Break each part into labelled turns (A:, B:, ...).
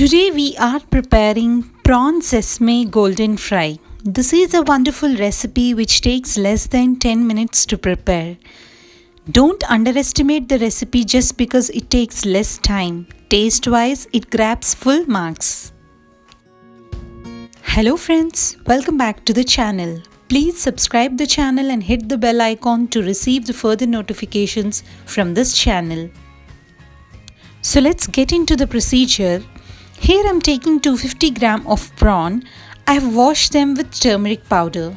A: Today we are preparing prawn sesame golden fry. This is a wonderful recipe which takes less than 10 minutes to prepare. Don't underestimate the recipe just because it takes less time. Taste-wise, it grabs full marks. Hello friends, welcome back to the channel. Please subscribe the channel and hit the bell icon to receive the further notifications from this channel. So let's get into the procedure. Here I am taking 250 gram of prawn. I have washed them with turmeric powder.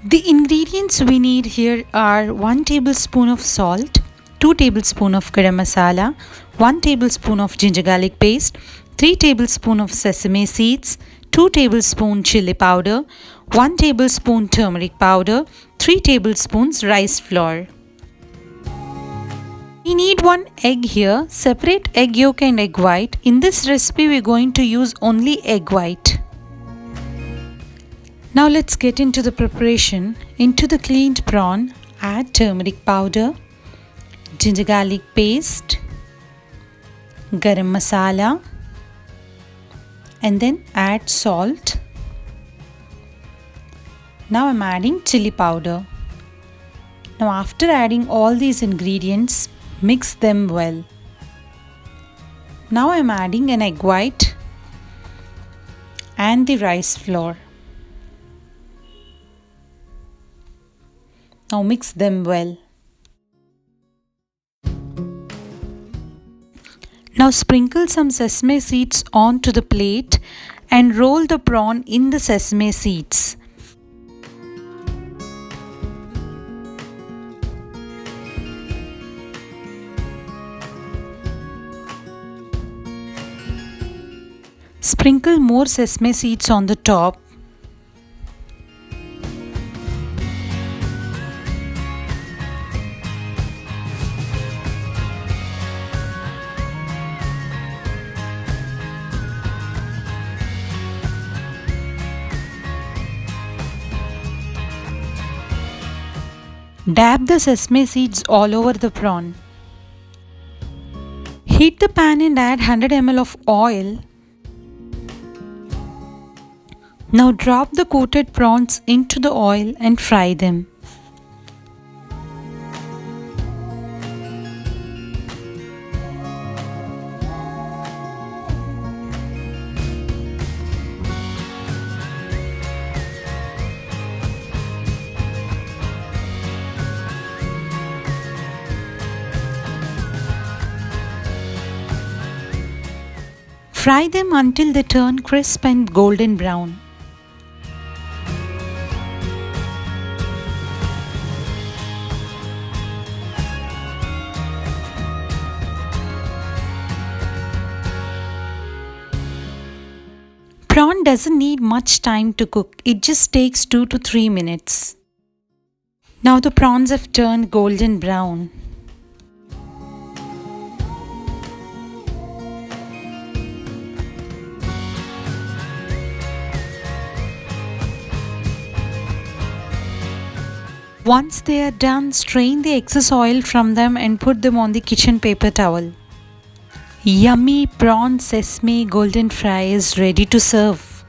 A: The ingredients we need here are 1 tablespoon of salt, 2 tablespoons of garam masala, 1 tablespoon of ginger garlic paste, 3 tablespoons of sesame seeds, 2 tablespoons chili powder, 1 tablespoon turmeric powder, 3 tablespoons rice flour. We need 1 egg here. Separate egg yolk and egg white. In this recipe we are going to use only egg white. Now let's get into the preparation. Into the cleaned prawn, add turmeric powder, ginger garlic paste, garam masala, and then add salt. Now I'm adding chili powder. Now after adding all these ingredients, mix them well. Now I am adding an egg white and the rice flour. Now mix them well. Now sprinkle some sesame seeds onto the plate and roll the prawn in the sesame seeds. Sprinkle more sesame seeds on the top. Dab the sesame seeds all over the prawn. Heat the pan and add 100 ml of oil. Now drop the coated prawns into the oil and fry them. Fry them until they turn crisp and golden brown. Prawn doesn't need much time to cook, it just takes 2 to 3 minutes. Now the prawns have turned golden brown. Once they are done, strain the excess oil from them and put them on the kitchen paper towel. Yummy prawn sesame golden fry is ready to serve.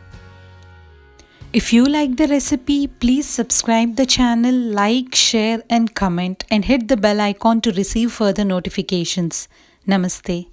A: If you like the recipe, please subscribe the channel, like, share and comment and hit the bell icon to receive further notifications. Namaste.